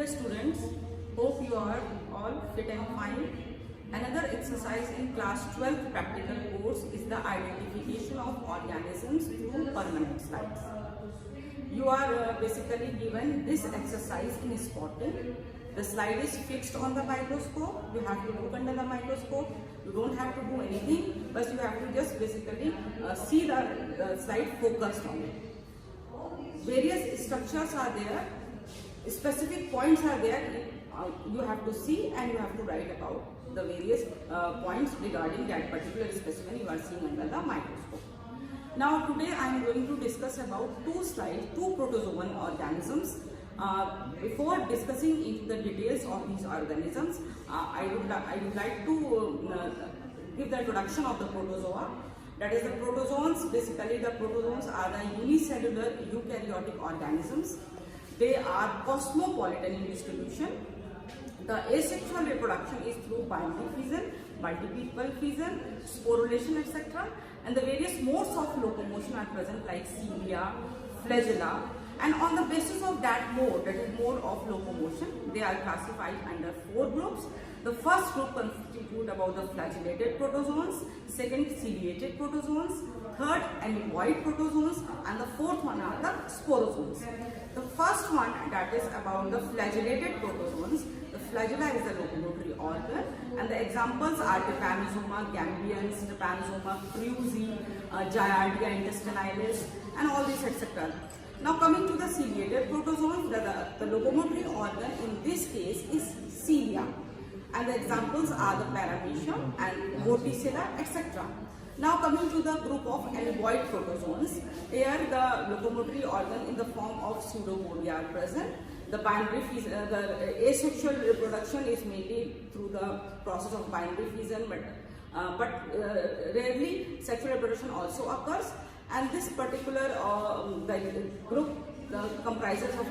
Dear students, hope you are all fit and fine. Another exercise in class 12 practical course is the identification of organisms through permanent slides. You are basically given this exercise in spotting. The slide is fixed on the microscope. You have to look under the microscope. You don't have to do anything, but you have to just basically see the slide focused on it. Various structures are there. Specific points are there. You have to see and you have to write about the various points regarding that particular specimen you are seeing under the microscope. Now today I am going to discuss about two protozoan organisms. Before discussing into the details of these organisms, I would like to give the introduction of the protozoa. That is the protozoans. Basically the protozoans are the unicellular eukaryotic organisms. They are cosmopolitan in distribution. The asexual reproduction is through binary fission, multiple fission, sporulation, etc. And the various modes of locomotion are present like cilia, flagella. And on the basis of that mode, that is mode of locomotion, they are classified under 4 groups. The first group constitute about the flagellated protozoans, second ciliated protozoans, third amoeboid protozoans, and the fourth one are the sporozoans. The first one, that is about the flagellated protozoans. The flagella is the locomotory organ, and the examples are Entamoeba, gambians, Entamoeba, cruzi, Giardia intestinalis, and all these etc. Now coming to the ciliated protozoans, the locomotory organ in this case is cilia, and the examples are the paramecium and vorticella, etc. Now coming to the group of amoeboid protozoans, here the locomotory organ in the form of pseudopodia are present. The the asexual reproduction is mainly through the process of binary fission, but rarely sexual reproduction also occurs. And this particular group comprises of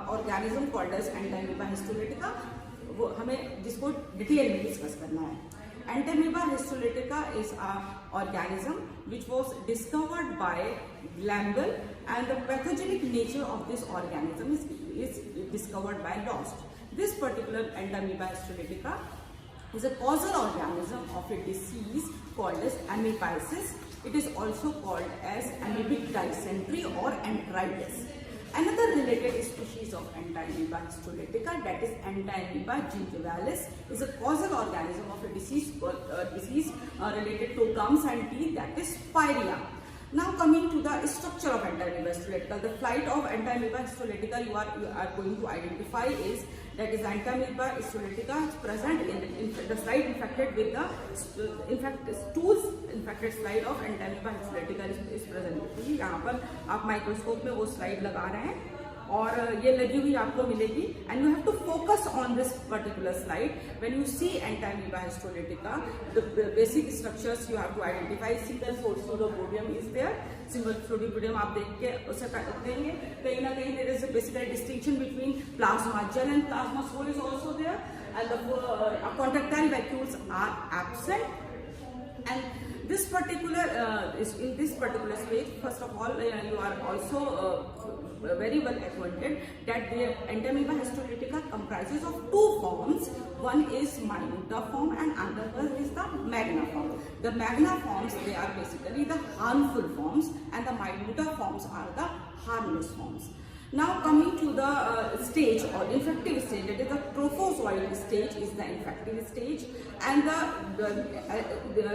organism called as Entamoeba histolytica. हमें जिसको detail में discuss करना है. Entamoeba histolytica is an organism which was discovered by Glambel, and the pathogenic nature of this organism is discovered by Lost. This particular Entamoeba histolytica is a causal organism of a disease called as amoebiasis. It is also called as amoebic dysentery or enteritis. Another related species of Entamoeba histolytica, that is Entamoeba gingivalis, is a causal organism of a disease related to gums and teeth, that is spirea. Now coming to the structure of Entamoeba histolytica, the flight of Entamoeba histolytica you are going to identify is that is Entamoeba histolytica is present in the slide infected with the stools infected slide of Entamoeba histolytica is present. यहाँ पर आप microscope में वो slide लगा रहे हैं और ये लगी हुई आपको मिलेगी, and you have to focus on this particular slide. When you see Entamoeba histolytica, the basic structures you have to identify. Single pseudopodia is there. Single pseudopodia आप देख के उसे देंगे. कहीं ना कहीं there is a basically distinction between plasma gel and plasma spore is also there, and the contractile vacuoles are absent. And this particular in this particular stage, first of all, you are also very well acquainted that the Entamoeba histolytica comprises of 2 forms. One is minuta form and another one is the magna form. The magna forms, they are basically the harmful forms, and the minuta forms are the harmless forms. Now coming to the stage or infective stage, that is the trophozoid stage is the infective stage, and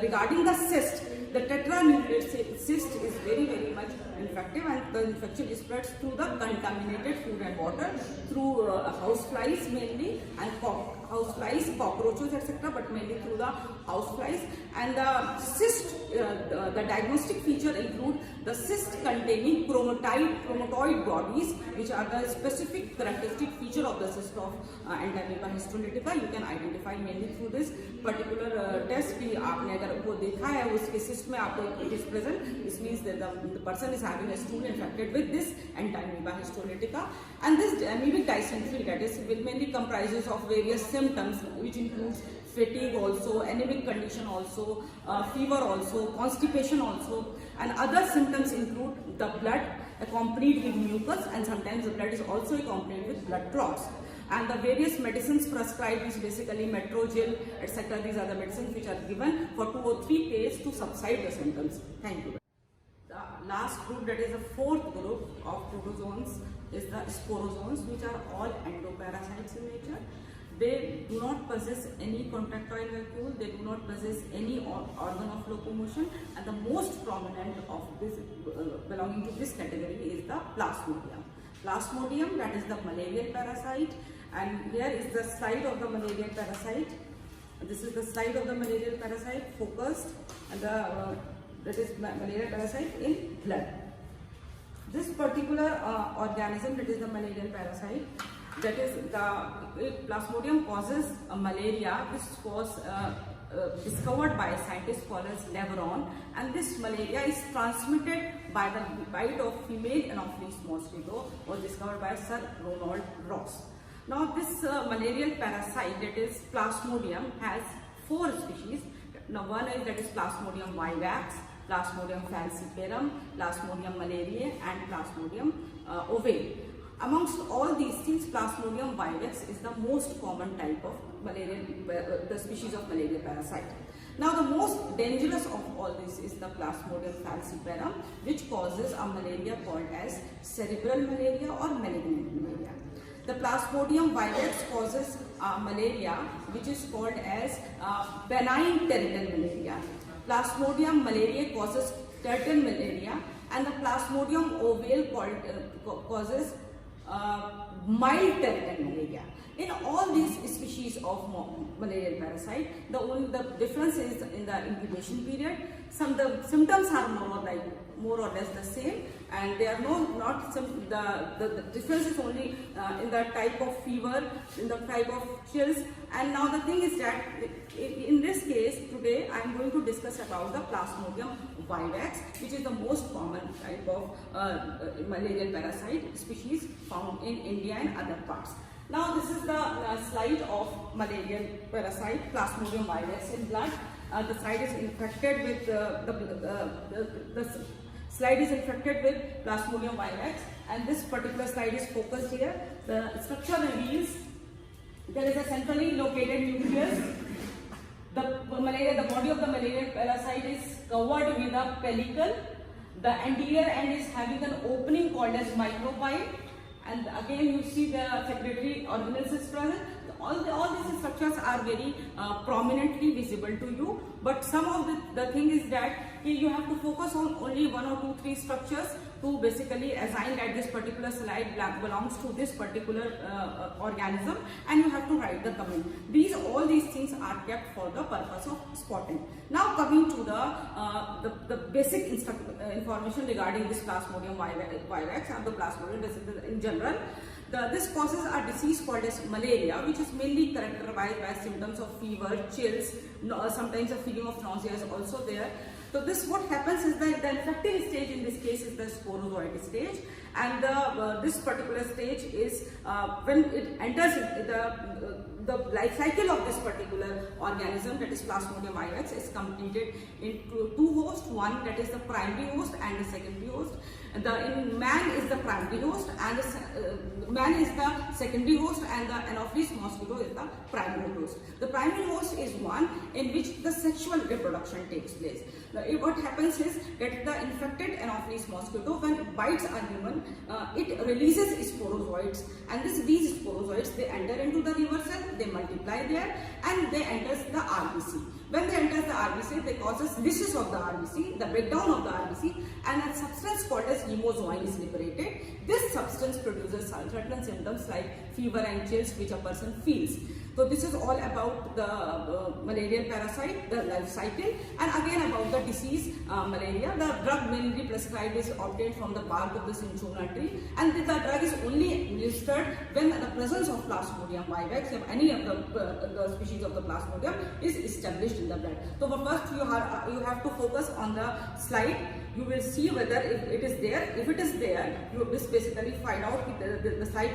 regarding the cyst, the tetranucleate cyst is very much infective, and the infection spreads through the contaminated food and water, through houseflies mainly, and houseflies, cockroaches, etc., but mainly through the houseflies. And the cyst, the diagnostic feature include the cyst containing chromatoid bodies, which are the specific characteristic feature of the cyst of Entamoeba histolytica. You can identify mainly through this particular test. कि आपने अगर वो देखा है उसके cyst में आपको it is present, this means that the person is having a stool infected with this Entamoeba histolytica. And this amoebic dysentery, that is mainly comprises of various symptoms, which includes fatigue also, anemic condition also, fever also, constipation also, and other symptoms include the blood accompanied with mucus, and sometimes the blood is also accompanied with blood clots. and the various medicines prescribed is basically Metrogyl, etc. These are the medicines which are given for 2 or 3 days to subside the symptoms. Thank you. The last group, that is the fourth group of protozoans, is the sporozoans, which are all endoparasites in nature. They do not possess any contractile vacuole, they do not possess any organ of locomotion, and the most prominent of this belonging to this category is the Plasmodium. Plasmodium, that is the malarial parasite, and here is the slide of the malarial parasite. This is the slide of the malarial parasite focused, and that is malarial parasite in blood. This particular organism, that is the malarial parasite, that is the Plasmodium causes malaria, which was discovered by a scientist called as Leveron, and this malaria is transmitted by the bite of female Anopheles mosquito, was discovered by Sir Ronald Ross. Now this malarial parasite, that is Plasmodium, has 4 species. Now one is that is Plasmodium vivax, Plasmodium falciparum, Plasmodium malariae, and Plasmodium ovale. Amongst all these things, Plasmodium vivax is the most common type of the species of malaria parasite. Now the most dangerous of all this is the Plasmodium falciparum, which causes a malaria called as cerebral malaria or malignant malaria. The Plasmodium vivax causes malaria which is called as benign tertian malaria. Plasmodium malariae causes tertian malaria, and the Plasmodium ovale causes mild tertian malaria. In all these species of malarial parasite, the difference is in the incubation period. The symptoms are more or less the same, and they are the difference is only in the type of fever, in the type of chills. And now the thing is that in this case today I am going to discuss about the Plasmodium vivax, which is the most common type of malarial parasite species found in India and other parts. Now this is the slide of malarial parasite Plasmodium vivax in blood. The slide is infected with the slide is infected with Plasmodium vivax, and this particular slide is focused here. The structure reveals there is a centrally located nucleus. The body of the malarial parasite is covered with a pellicle. The anterior end is having an opening called as micropyle, and again you see the secretory organelles is present. All these structures are very prominently visible to you, but some of the thing is that you have to focus on only 1 or 2, 3 structures to basically assign that this particular slide belongs to this particular organism, and you have to write the comment. All these things are kept for the purpose of spotting. Now coming to the basic information regarding this Plasmodium vivax and the Plasmodium in general. This causes a disease called as malaria, which is mainly characterized by symptoms of fever, chills, sometimes a feeling of nausea is also there. So what happens is that the infecting stage in this case is the sporozoite stage, and this particular stage is when it enters the life cycle of this particular organism, that is Plasmodium vivax, is completed into 2 hosts, one that is the primary host and the secondary host. In man is the primary host, and man is the secondary host, and the Anopheles mosquito is the primary host. The primary host is one in which the sexual reproduction takes place. What happens is that the infected Anopheles mosquito, when it bites a human, it releases sporozoites, and these sporozoites, they enter into the liver cell, they multiply there, and they enter the RBC. When they enter the RBC, they causes lysis of the RBC, the breakdown of the RBC, and a substance called as hemozoin is liberated. This substance produces certain symptoms like fever and chills which a person feels. So this is all about the malarial parasite, the life cycle, and again about the disease malaria. The drug mainly prescribed is obtained from the bark of the cinchona tree, and the drug is only administered when the presence of Plasmodium vivax, if any of the species of the Plasmodium, is established in the blood. So first you have to focus on the slide. You will see whether it is there. If it is there, you will basically find out the slide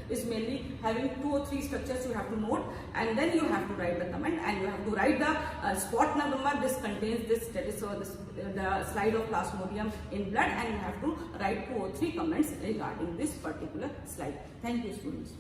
is mainly having 2 or 3 structures you have to note, and then you have to write the comment, and you have to write the spot number. This contains this, that is the slide of Plasmodium in blood, and you have to write 2 or 3 comments regarding this particular slide. Thank you, students.